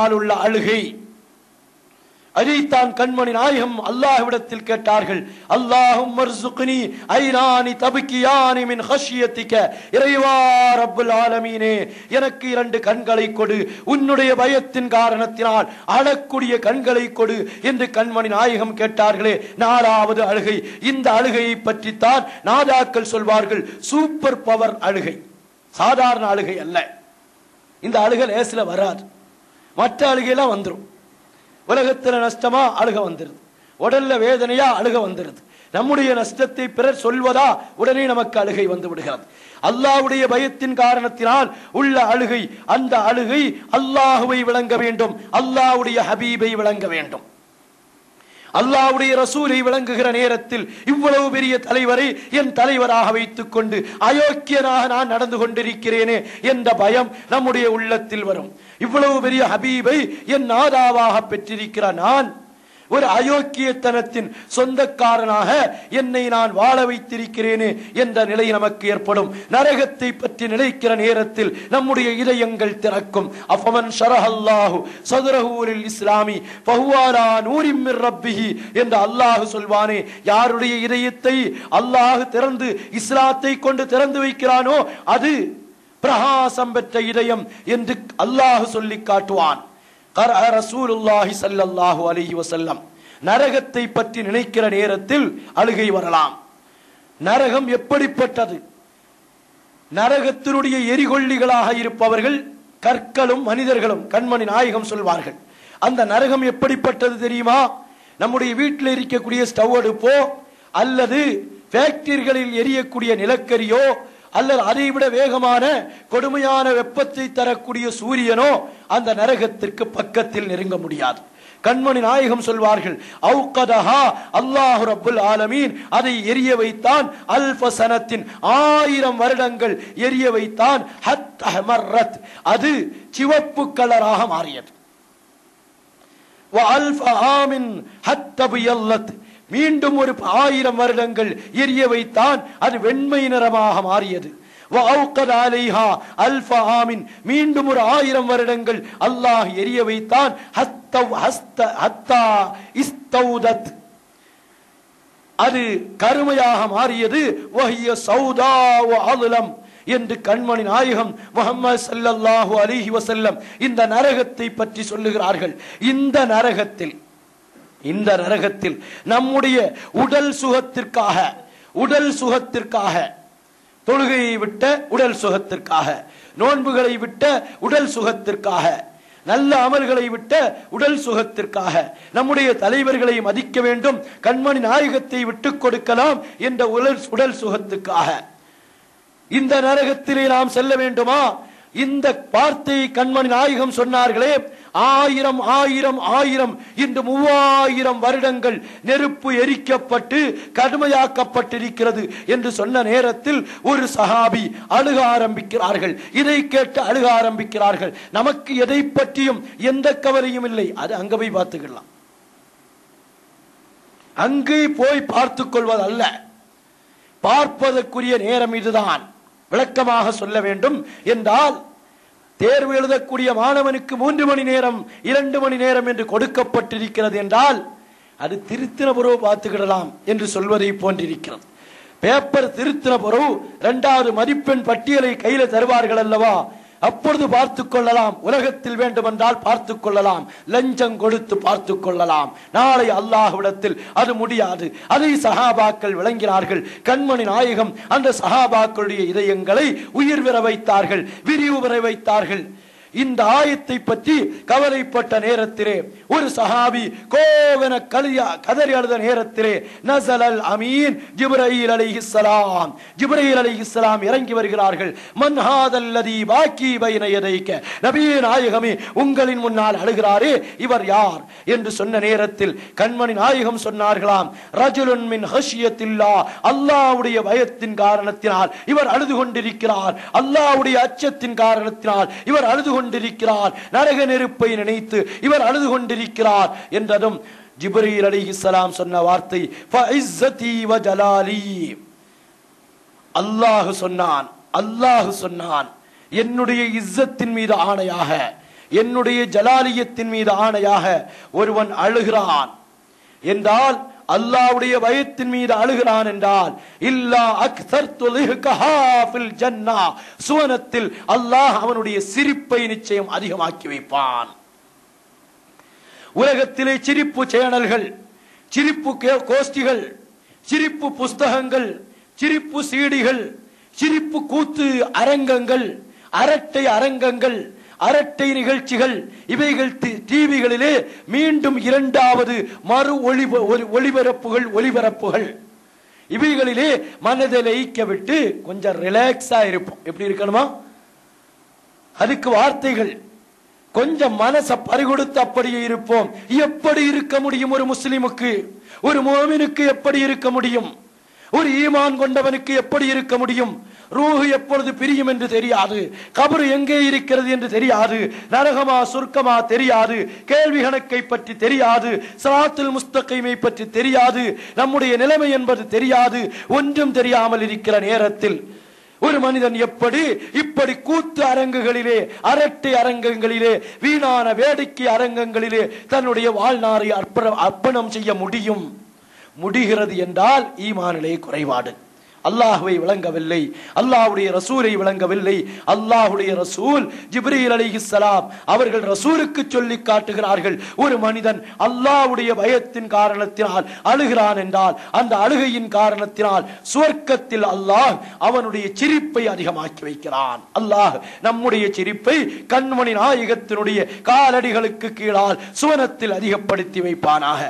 உள்ள அழுகை. அதைத்தான் கண்மணி நாயகம் அல்லாஹ்விடத்தில் கேட்டார்கள். அல்லாஹும்ம ர்ஸுக்னி ஐனானி தப்கியானி மின் ஹஷ்யத்திக, இறைவா ரப்பல் ஆலமீனே, எனக்கு 2 கண்களை கொடு, உன்னுடைய பயத்தின் காரணத்தினால் அழக்கூடிய கண்களை கொடு என்று கண்மணி நாயகம் கேட்டார்களே. 4வது அழுகை. இந்த அழுகையை பற்றித்தான் நாதாக்கள் சொல்வார்கள், சூப்பர் பவர் அழுகை, சாதாரண அழுகை அல்ல. இந்த அழுகை லேசில வராது, மற்ற அழுகையெல்லாம் வந்துடும். உலகத்தில் நஷ்டமா அழுக வந்துருது, உடல்ல வேதனையா அழுக வந்துருது, நம்முடைய நஷ்டத்தை பிறர் சொல்வதா உடனே நமக்கு அழுகை வந்து விடுகிறது. அல்லாஹ்வுடைய பயத்தின் காரணத்தினால் உள்ள அழுகை, அந்த அழுகை அல்லாஹ்வை விளங்க வேண்டும், அல்லாஹ்வுடைய ஹபீபை விளங்க வேண்டும், அல்லாஹ்வுடைய ரசூலை விளங்குகிற நேரத்தில் இவ்வளவு பெரிய தலைவரை என் தலைவராக வைத்துக் கொண்டு அயோக்கியனாக நான் நடந்து கொண்டிருக்கிறேனே என்ற பயம் நம்முடைய உள்ளத்தில் வரும். இவ்வளவு பெரிய ஹபீபை என் நாதாவாக பெற்றிருக்கிற நான் ஒரு அயோக்கியத்தனத்தின் சொந்தக்காரனாக என்னை நான் வாழ வைத்திருக்கிறேனே என்ற நிலை நமக்கு ஏற்படும். நரகத்தை பற்றி நினைக்கிற நேரத்தில் நம்முடைய இதயங்கள் திறக்கும். அஃபமன் ஷரஹல்லாஹு ஸத்ரஹு லில் இஸ்லாமி ஃபஹுவ அலா நூரின் மிர் ரப்பிஹி என்று அல்லாஹ் சொல்வானே, யாருடைய இதயத்தை அல்லாஹ் திறந்து இஸ்லாத்தை கொண்டு திறந்து வைக்கிறானோ அது பிரகாசம் பெற்ற இதயம் என்று அல்லாஹ் சொல்லி காட்டுவான். ரசூலுல்லாஹி ஸல்லல்லாஹு அலைஹி வஸல்லம் நரகத்தை பற்றி நினைக்கிற நேரத்தில் அழுகை வரலாம். நரகம் எப்படிப்பட்டது? நரகத்தினுடைய எரிகொள்ளிகளாக இருப்பவர்கள் கற்களும் மனிதர்களும். கண்மணி நாயகம் சொல்வார்கள், அந்த நரகம் எப்படிப்பட்டது தெரியுமா? நம்முடைய வீட்டில் இருக்கக்கூடிய ஸ்டவ் அடுப்போ அல்லது ஃபேக்டரிகளில் எரியக்கூடிய நிலக்கரியோ அல்லது அதைவிட வேகமான கொடுமையான வெப்பத்தை தரக்கூடிய சூரியனோ அந்த நரகத்திற்கு பக்கத்தில் நெருங்க முடியாது. கண்மணி நாயகம் சொல்வார்கள், அவுகதஹா அல்லாஹ் ரப்பல் ஆலமீன், அதை எரிய வைத்தான், அல்ஃப சனத்தின் 1000 வருடங்கள் எரிய வைத்தான், ஹத்தா மர்ரத், அது சிவப்பு கலராக மாறியது. வ அல்ஃப ஆமின் ஹத்தா பியல்லத், மீண்டும் ஒரு 1000 வருடங்கள் எரிய வைத்தான், அது வெண்மை நிறமாக மாறியது. மீண்டும் ஒரு 1000 வருடங்கள் அல்லாஹ் எரிய வைத்தான், அது கருமையாக மாறியது. என்று கண்மணி நாயகம் முஹம்மது ஸல்லல்லாஹு அலைஹி வஸல்லம் இந்த நரகத்தை பற்றி சொல்லுகிறார்கள். இந்த நரகத்தில் நம்முடைய உடல் சுகத்திற்காக தொழுகையை விட்ட உடல் சுகத்திற்காக, நோன்புகளை விட்ட உடல் சுகத்திற்காக, நல்ல அமல்களை விட்ட உடல் சுகத்திற்காக, நம்முடைய தலைவர்களை மதிக்க வேண்டும், கண்மணி நாயகத்தை விட்டுக் கொடுக்கலாம் என்ற உடல் சுகத்துக்காக இந்த நரகத்திலே நாம் செல்ல வேண்டுமா? இந்த வார்த்தையை கண்மணி நாயகம் சொன்னார்களே, 1000 இன்று 3000 வருடங்கள் நெருப்பு எரிக்கப்பட்டு கடுமையாக்கப்பட்டிருக்கிறது என்று சொன்ன நேரத்தில் ஒரு சஹாபி அழுக ஆரம்பிக்கிறார்கள். இதை கேட்டு அழுக ஆரம்பிக்கிறார்கள். நமக்கு எதை பற்றியும் எந்த கவலையும் இல்லை, அது அங்க போய் பார்த்துக்கலாம், அங்கே போய் பார்த்துக் கொள்வதல்ல, பார்ப்பதற்குரிய நேரம் இதுதான். விளக்கமாக சொல்ல வேண்டும் என்றால், தேர்வு எழுதக்கூடிய மாணவனுக்கு 3 மணி நேரம் 2 மணி நேரம் என்று கொடுக்கப்பட்டிருக்கிறது என்றால் அது திருத்தின பிறகு பார்த்துக்கிடலாம் என்று சொல்வதை போன்றிருக்கிறது. பேப்பர் திருத்தின பிறகு 2வது மதிப்பெண் பட்டியலை கையில தருவார்கள் அல்லவா, அப்பொழுது பார்த்துக் கொள்ளலாம். உலகத்தில் வேண்டுமென்றால் பார்த்துக் கொள்ளலாம், லஞ்சம் கொடுத்து பார்த்துக் கொள்ளலாம். நாளை அல்லாஹ்விடத்தில் அது முடியாது. அதை சஹாபாக்கள் விளங்கினார்கள். கண்மணி நாயகம் அந்த சஹாபாக்களுடைய இதயங்களை உயிர் பெற வைத்தார்கள், விரிவு பெற வைத்தார்கள். இந்த ஆயத்தை பற்றி கவலைப்பட்ட நேரத்திலே ஒரு சஹாபி கோவென கதறி அழுத நேரத்திலே நஸலல் அமீன் ஜிப்ரீல் அலைஹிஸ்ஸலாம், ஜிப்ரீல் அலைஹிஸ்ஸலாம் இறங்கி வருகிறார்கள். மன் ஹாதல்லதி பாக்கி பைன யதைக, நபியே நாயகமே உங்களின் முன்னால் அழுகிறாரே இவர் யார் என்று சொன்ன நேரத்தில் கண்மணி நாயகம் சொன்னார்களாம், ரஜுலுன் மின் ஹஷ்யத்தில்லாஹ், அல்லாஹ்வுடைய பயத்தின் காரணத்தினால் இவர் அழுது கொண்டிருக்கிறார், அல்லாஹ்வுடைய அச்சத்தின் காரணத்தினால் இவர் அழுது கொண்டிருக்கிறார், நரக நெருப்பை நினைத்து இவர் அழுது கொண்டிருக்கிறார் என்றதும் ஜிப்ரீல் அலைஹிஸ்ஸலாம் சொன்ன வார்த்தை ஃபஇஸ்ஸதி வ ஜலாலி, அல்லாஹ் சொன்னான் என்னுடைய இஸ்ஸத்தின் மீது ஆணையாக, என்னுடைய ஜலாலியத்தின் மீது ஆணையாக ஒருவன் அழுகிறான் என்றால், அல்லாஹ்வுடைய பயத்தின் மீது அழுகிறான் என்றால், இல்லா அக்ஸர்து லிஹ்கஹா ஃபில் ஜன்னah, சுவனத்தில் அல்லாஹ் அவனுடைய சிரிப்பை நிச்சயம் அதிகமாக்கி வைப்பான். உலகத்திலே சிரிப்பு சேனல்கள், சிரிப்பு கோஷ்டிகள், சிரிப்பு புஸ்தகங்கள், சிரிப்பு சீடிகள், சிரிப்பு கூத்து அரங்கங்கள், அரட்டை அரங்கங்கள், அரட்டை நிகழ்ச்சிகள், இவைகள் டிவிகளிலே மீண்டும் இரண்டாவது மறு ஒளிபரப்புகள் இவைகளிலே மனதை லயிக்க விட்டு கொஞ்சம் ரிலாக்ஸா இருப்போம். எப்படி இருக்கணுமா? அதுக்கு வார்த்தைகள், கொஞ்சம் மனச பறிகொடுத்து அப்படியே இருப்போம். எப்படி இருக்க முடியும் ஒரு முஸ்லிமுக்கு? ஒரு முஃமினுக்கு எப்படி இருக்க முடியும்? ஒரு ஈமான் கொண்டவனுக்கு எப்படி இருக்க முடியும்? ரூஹ் எப்பொழுது பிரியும் என்று தெரியாது, கபர் எங்கே இருக்கிறது என்று தெரியாது, நரகமா சொர்க்கமா தெரியாது, கேள்வி கணக்கை பற்றி தெரியாது, ஸிராத்துல் முஸ்தகீமை பற்றி தெரியாது, நம்முடைய நிலைமை என்பது தெரியாது. ஒன்றும் தெரியாமல் இருக்கிற நேரத்தில் ஒரு மனிதன் இப்படி கூத்து அரங்குகளிலே, அரட்டை அரங்கங்களிலே, வீணான வேடிக்கை அரங்கங்களிலே தன்னுடைய வாழ்நாளை அர்ப்பணம் செய்ய முடிகிறது என்றால் ஈமானிலே குறைபாடு. அல்லாஹ்வை விளங்கவில்லை, அல்லாஹ்வுடைய ரசூலை விளங்கவில்லை. அல்லாஹ்வுடைய ரசூல் ஜிப்ரீல் அலைஹிஸ்ஸலாம் அவர்கள் ரசூலுக்கு சொல்லி காட்டுகிறார்கள், ஒரு மனிதன் அல்லாஹ்வுடைய பயத்தின் காரணத்தினால் அழுகிறான் என்றால், அந்த அழுகையின் காரணத்தினால் சுவர்க்கத்தில் அல்லாஹ் அவனுடைய சிரிப்பை அதிகமாக்கி வைக்கிறான். அல்லாஹ் நம்முடைய சிரிப்பை கண்மணி நாயகத்தினுடைய காலடிகளுக்கு கீழால் சுவனத்தில் அதிகப்படுத்தி வைப்பானாக.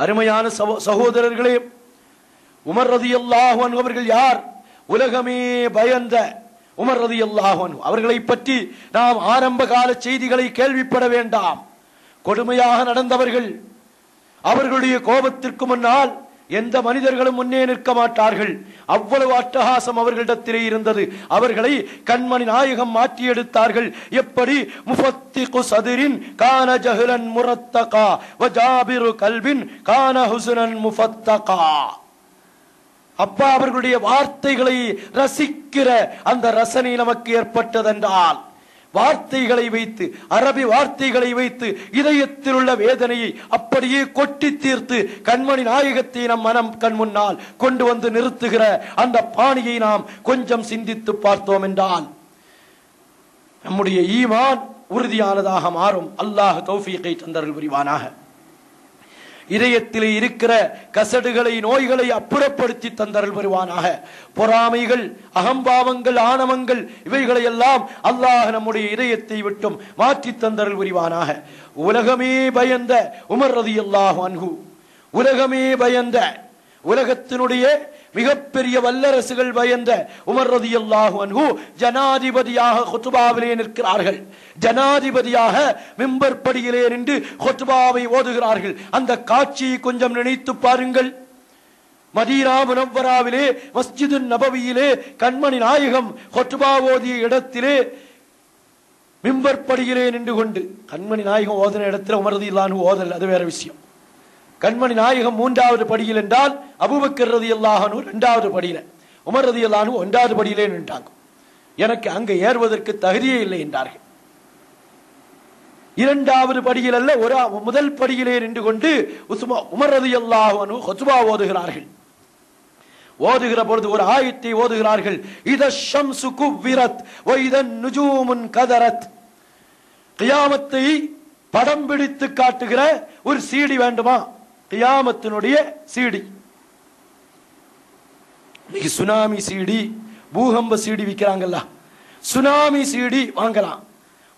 அருமையான சகோதரர்களே, உமர் ரலியல்லாஹு அன்ஹு அவர்கள் யார்? உலகமே பயந்த உமர் ரலியல்லாஹு அன்ஹு அவர்களை பற்றி நாம் ஆரம்ப கால செய்திகளை கேள்விப்பட வேண்டாம். கொடுமையாக நடந்தவர்கள். அவர்களுடைய கோபத்திற்கு முன்னால் எந்த மனிதர்களும் முன்னே நிற்க மாட்டார்கள். அவ்வளவு அட்டகாசம் அவர்களிடத்திலே இருந்தது. அவர்களை கண்மணி நாயகம் மாற்றி எடுத்தார்கள். எப்படி? முஃபத்திகு சதுரின் கான ஜஹ்லன் முரத்தகா வஜாபிரு கல்பின் கான ஹுஸ்னன் முஃபத்தகா. அப்பா அவர்களுடைய வார்த்தைகளை ரசிக்கிற அந்த ரசனை நமக்கு ஏற்பட்டதென்றால், வார்த்தைகளை வைத்து, அரபி வார்த்தைகளை வைத்து இதயத்தில் உள்ள வேதனையை அப்படியே கொட்டி தீர்த்து கண்மணி நாயகத்தை நம் மனம் கண் முன்னால் கொண்டு வந்து நிறுத்துகிற அந்த பாணியை நாம் கொஞ்சம் சிந்தித்து பார்த்தோம் என்றால் நம்முடைய ஈமான் உறுதியானதாக மாறும். அல்லாஹ் தௌஃபீகை தந்தருள் புரிவானாக. இதயத்திலே இருக்கிற கசடுகளை, நோய்களை அப்புறப்படுத்தி தந்தருள் வருவானாக. பொறாமைகள், அகம்பாவங்கள், ஆணவங்கள் இவைகளை எல்லாம் அல்லாஹ் நம்முடைய இதயத்தை விட்டும் மாற்றி தந்தருள் புரிவானாக. உலகமே பயந்த உமர் ரலியல்லாஹு அன்ஹு, உலகமே பயந்த, உலகத்தினுடைய மிகப்பெரிய வல்லரசுகள் பயந்த உமர் ரலியல்லாஹு அன்ஹு ஜனாதிபதியாக குத்பாவிலே நிற்கிறார்கள். ஜனாதிபதியாக மிம்பர் படியிலே நின்று குத்பாவை ஓதுகிறார்கள். அந்த காட்சியை கொஞ்சம் நினைத்து பாருங்கள். மதீனா முனவ்வராவிலே மஸ்ஜிது நபவியிலே கண்மணி நாயகம் குத்பா ஓதிய இடத்திலே மிம்பர் படியிலே நின்று கொண்டு, கண்மணி நாயகம் ஓதின இடத்துல உமர் ரலியல்லாஹு அன்ஹு ஓதல், அது வேற விஷயம். கண்மணி நாயகம் 3வது படியில் என்றால் அபூபக்கர் ரலியல்லாஹு அன்ஹு 2வது படியில, உமர் ரலியல்லாஹு அன்ஹு 1வது படியிலே நின்றாங்க. எனக்கு அங்க ஏறுவதற்கு தகுதியே இல்லை என்றார்கள். 2வது படியில் அல்ல, முதல் படியிலே நின்று கொண்டு உமர் ரலியல்லாஹு அன்ஹு குத்பா ஓதுகிறார்கள். ஓதுகிற பொழுது ஒரு ஆயத்தை ஓதுகிறார்கள். இத ஷம்சு குவ்விரத் வ இதன் நுஜூமுன் கதரத். கியாமத்தை படம் பிடித்து காட்டுகிற ஒரு சீடி வேண்டுமா? கியாமத்தினுடைய சீடி. இன்னைக்கு சுனாமி சீடி, பூகம்ப சீடி விற்கிறாங்கல்ல. சுனாமி சீடி வாங்கலாம்,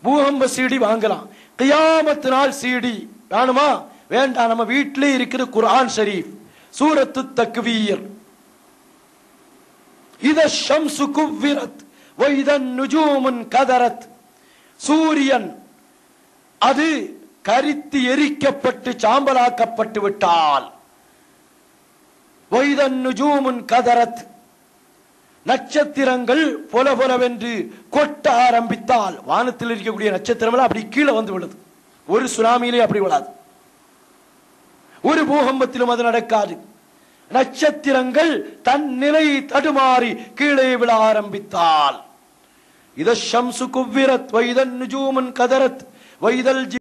பூகம்ப சீடி வாங்கலாம். கியாமத்தினால் சீடி வேணுமா? வேண்டாம். நம்ம வீட்டிலே இருக்கிற குர்ஆன் ஷரீஃப், சூரத்து தக்வீர். இத ஷம்சு குவ்விரத் வ இதன் நுஜூமுன் கதரத். சூரியன் அது கரித்து எரிக்கப்பட்டு சாம்பலாக்கப்பட்டு விட்டால், வைதன் நுஜூமுன் கதரத், நட்சத்திரங்கள் பொல பொலவென்று கொட்ட ஆரம்பித்தால், வானத்தில் இருக்கக்கூடிய நட்சத்திரம் அப்படி கீழே வந்து விடுது. ஒரு சுனாமியிலே அப்படி விடாது, ஒரு பூகம்பத்திலும் அது நடக்காது. நட்சத்திரங்கள் தன் நிலையை தடுமாறி கீழே விழ ஆரம்பித்தால், இத ஷம்சு குவ்விரத் வைதன் நுஜூமன் கதரத் வைதல்